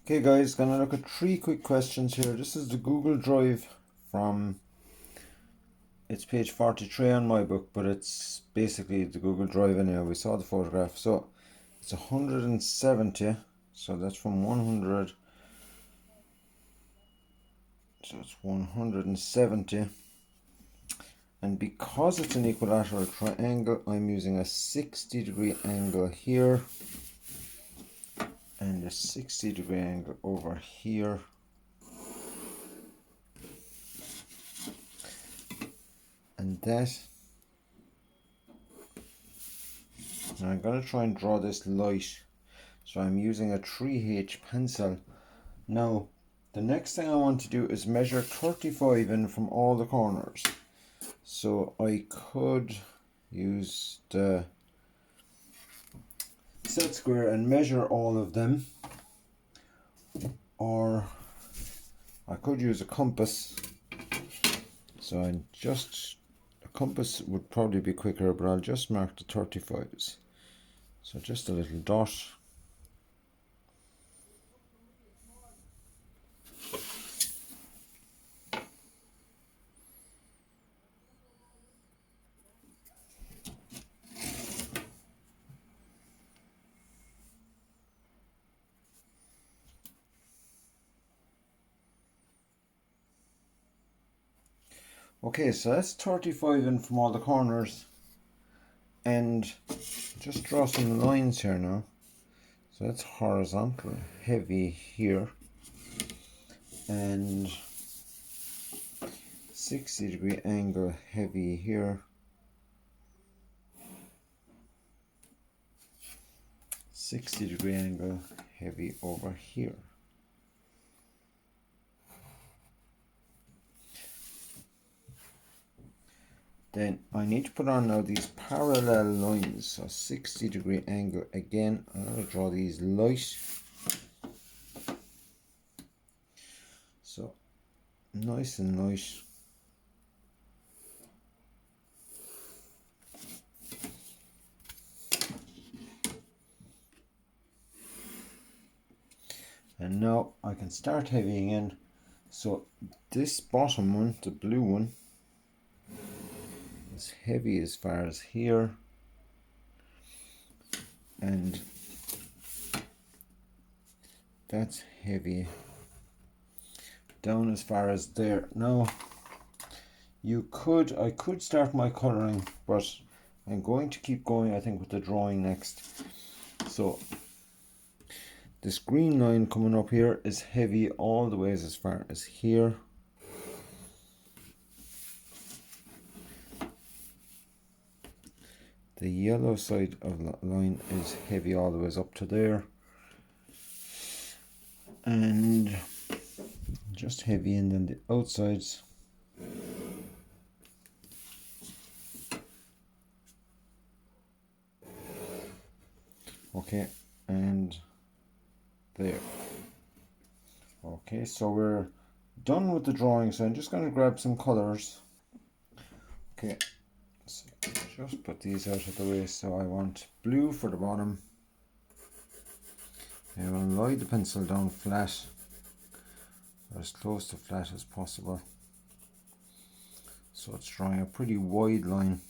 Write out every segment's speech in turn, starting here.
Okay guys, gonna look at 3 quick questions here. This is the Google Drive from, it's page 43 on my book, but it's basically the Google Drive anyhow. We saw the photograph. So it's 170, so that's from 100, so it's 170. And because it's an equilateral triangle, I'm using a 60-degree angle here and a 60-degree angle over here. And that, and I'm going to try and draw this light. So I'm using a 3H pencil. Now, the next thing I want to do is measure 35 in from all the corners. So I could use the set square and measure all of them, or I could use a compass. So I just, a compass would probably be quicker, but I'll just mark the 35s. So just a little dot. Okay, so that's 35 in from all the corners, and just draw some lines here now. So that's horizontal, heavy here, and 60-degree angle, heavy here, 60-degree angle, heavy over here. Then I need to put on now these parallel lines. So 60-degree angle again. I'm going to draw these light. So nice and light. And now I can start heavying in. So this bottom one, the blue one, is heavy as far as here, and that's heavy down as far as there. Now I could start my coloring, but I'm going to keep going, I think, with the drawing next. So this green line coming up here is heavy all the way as far as here. The yellow side of the line is heavy all the way up to there, and just heavy in then the outsides. Okay, and there. Okay, so we're done with the drawing, so I'm just going to grab some colors. Okay, so just put these out of the way. So I want blue for the bottom. I will lie the pencil down flat, or as close to flat as possible. So it's drawing a pretty wide line.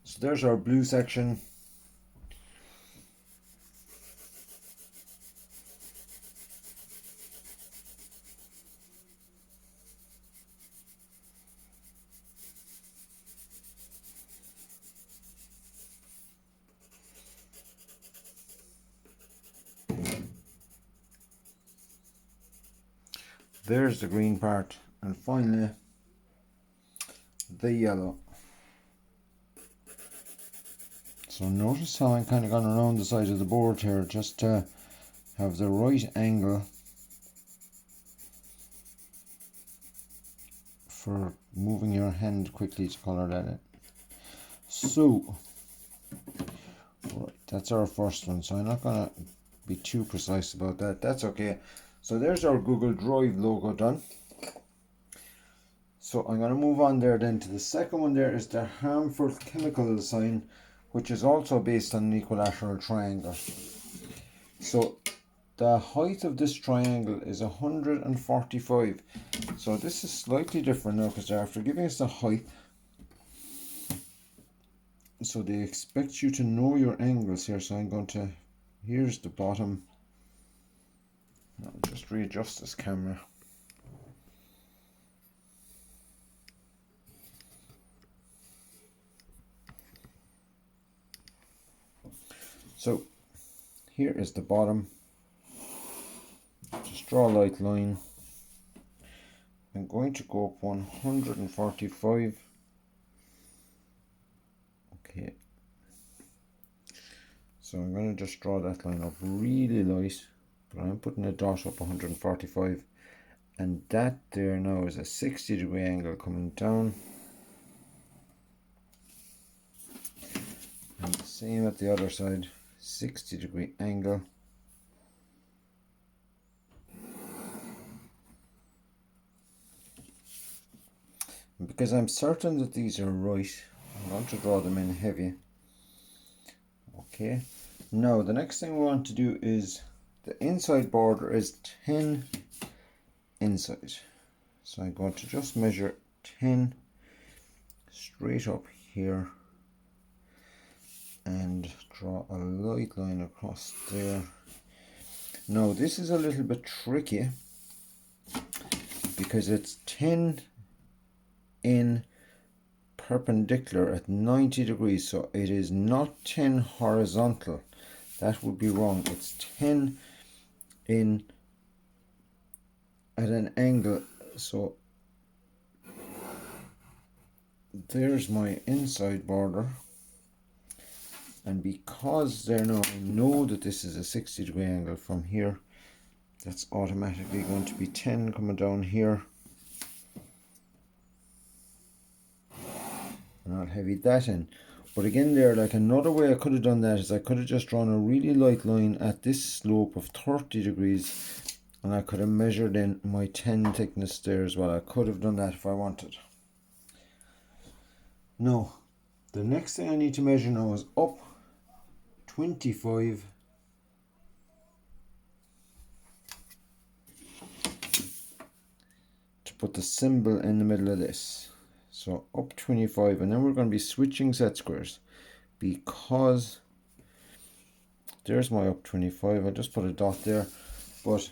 So there's our blue section. There's the green part, and finally the yellow. So notice how I'm kind of gone around the side of the board here, just to have the right angle for moving your hand quickly to colour that in. So, right, that's our first one, so I'm not going to be too precise about that. That's okay. So there's our Google Drive logo done. So I'm going to move on there then to the second one. There is the harmful chemical sign, which is also based on an equilateral triangle. So the height of this triangle is 145. So this is slightly different now because they're after giving us the height. So they expect you to know your angles here. So I'm going to, here's the bottom. I'll just readjust this camera. So here is the bottom. Just draw a light line. I'm going to go up 145. Okay. So I'm going to just draw that line up really light. But I'm putting a dot up 145. And that there now is a 60-degree angle coming down. And the same at the other side, 60-degree angle. And because I'm certain that these are right, I'm going to draw them in heavy. Okay. Now the next thing we want to do is the inside border is 10 inside. So I'm going to just measure 10 straight up here and draw a light line across there. Now this is a little bit tricky because it's 10 in perpendicular at 90 degrees, so it is not 10 horizontal. That would be wrong. It's 10 in at an angle. So there's my inside border, and because there now I know that this is a 60-degree angle from here, that's automatically going to be 10 coming down here. And I'll heavy that in. But again there, like another way I could have done that is I could have just drawn a really light line at this slope of 30 degrees and I could have measured in my 10 thickness there as well. I could have done that if I wanted. Now, the next thing I need to measure now is up 25 to put the symbol in the middle of this. So up 25, and then we're going to be switching set squares because there's my up 25. I just put a dot there, but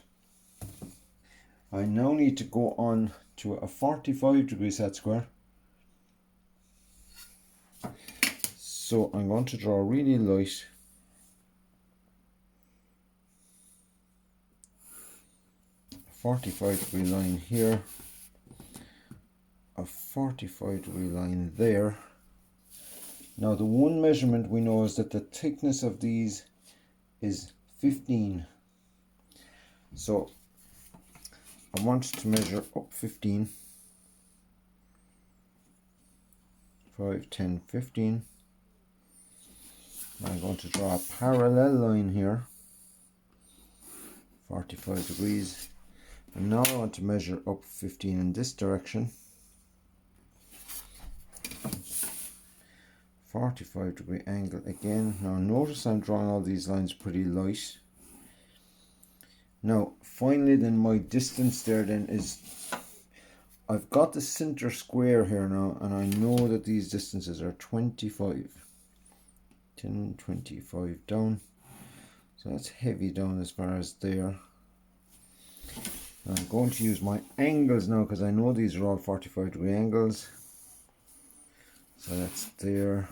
I now need to go on to a 45-degree set square. So I'm going to draw really light. A 45-degree line here. A 45-degree line there. Now the one measurement we know is that the thickness of these is 15. So I want to measure up 15. 5, 10, 15. I'm going to draw a parallel line here. 45 degrees. And now I want to measure up 15 in this direction. 45-degree angle again. Now notice I'm drawing all these lines pretty light. Now finally then my distance there then is, I've got the center square here now and I know that these distances are 25. 10, 25 down. So that's heavy down as far as there. I'm going to use my angles now because I know these are all 45-degree angles. So that's there.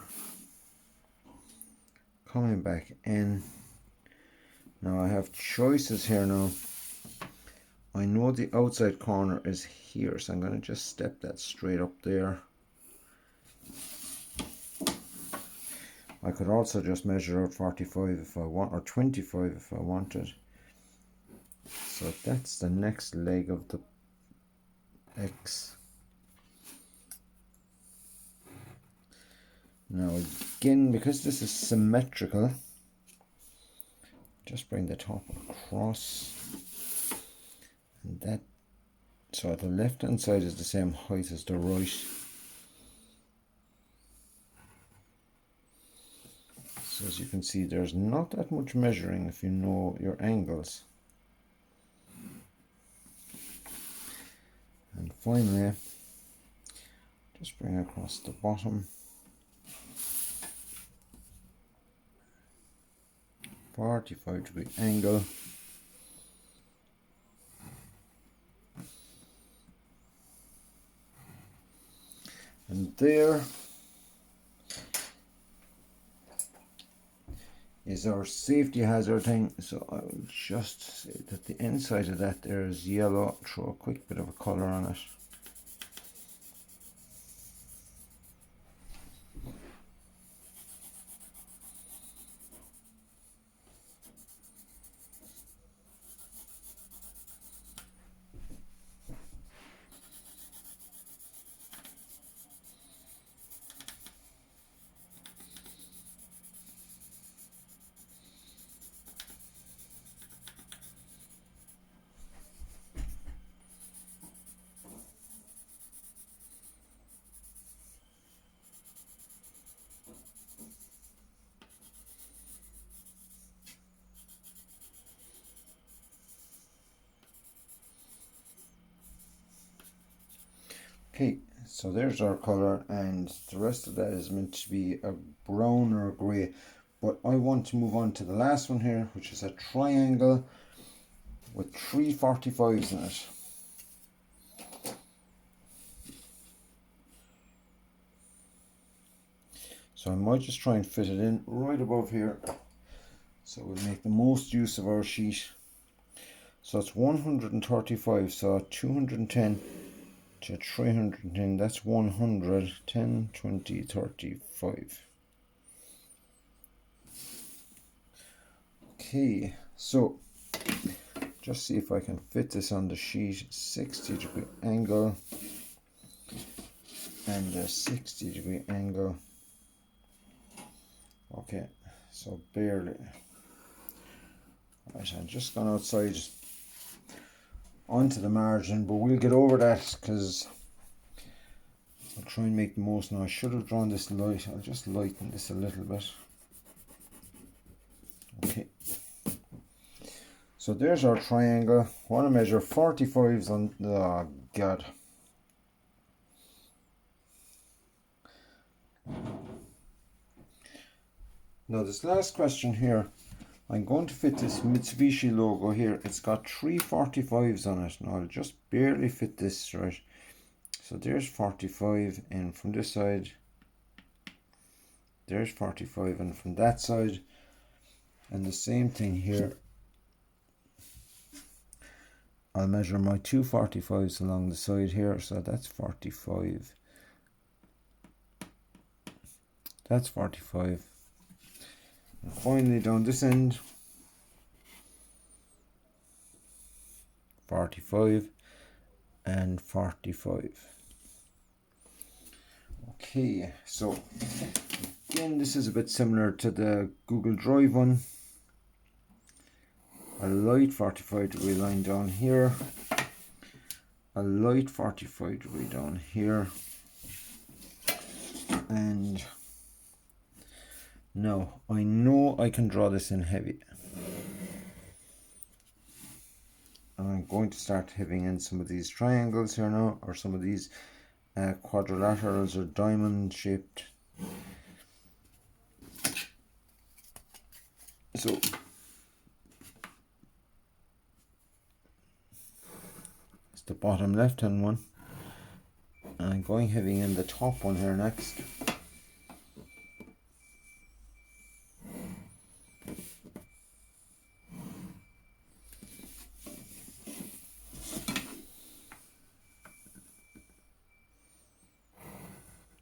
Coming back in. Now I have choices here now. I know the outside corner is here, so I'm going to just step that straight up there. I could also just measure out 45 if I want, or 25 if I wanted. So that's the next leg of the X. Now again, because this is symmetrical, just bring the top across. And that, so the left hand side is the same height as the right. So as you can see, there's not that much measuring if you know your angles. And finally, just bring across the bottom, 45-degree angle. And there is our safety hazard thing. So I will just say that the inside of that there is yellow, throw a quick bit of a colour on it. Okay, so there's our colour, and the rest of that is meant to be a brown or a grey. But I want to move on to the last one here, which is a triangle with 3 45s in it. So I might just try and fit it in right above here, so we'll make the most use of our sheet. So it's 135, so 210 to 310, that's 100, 10, 20, 35. Okay, so just see if I can fit this on the sheet. 60-degree angle and a 60-degree angle. Okay, so barely. Right, I've just gone outside onto the margin, but we'll get over that because I'll try and make the most. Now I should have drawn this light. I'll just lighten this a little bit. Okay, so there's our triangle. I want to measure 45s on the, oh god, now this last question here, I'm going to fit this Mitsubishi logo here. It's got 3 45s on it. Now I'll just barely fit this, right? So there's 45, and from this side there's 45, and from that side, and the same thing here. I'll measure my 2 45s along the side here, so that's 45, that's 45, and finally down this end, 45 and 45. Okay, so again, this is a bit similar to the Google Drive one. A light 45-degree line down here, a light 45-degree down here, and now I know I can draw this in heavy. I'm going to start heaving in some of these triangles here now, or some of these quadrilaterals or diamond shaped. So it's the bottom left hand one, and I'm going heavy in the top one here next.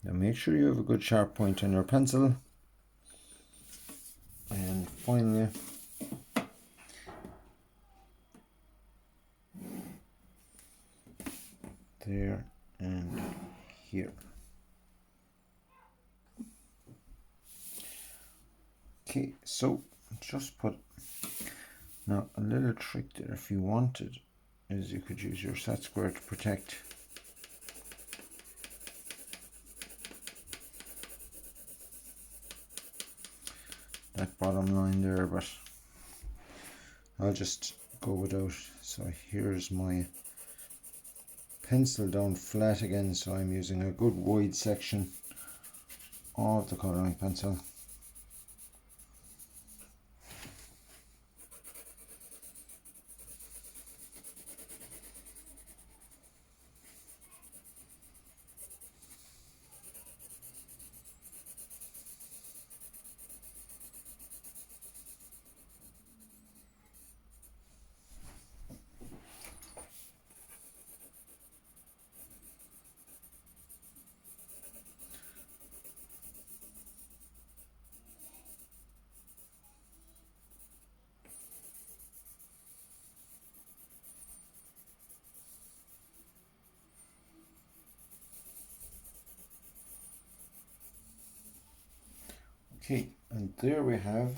Now make sure you have a good sharp point on your pencil. And finally, there and here. Okay, so just put, now a little trick there if you wanted is you could use your set square to protect. that bottom line there, but I'll just go without. So here's my pencil down flat again, so I'm using a good wide section of the colouring pencil. Okay, and there we have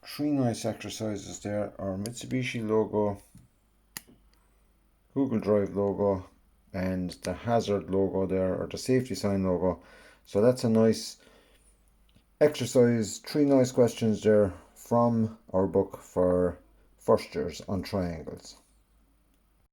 3 nice exercises there. Our Mitsubishi logo, Google Drive logo, and the hazard logo there, or the safety sign logo. So that's a nice exercise, 3 nice questions there from our book for first years on triangles.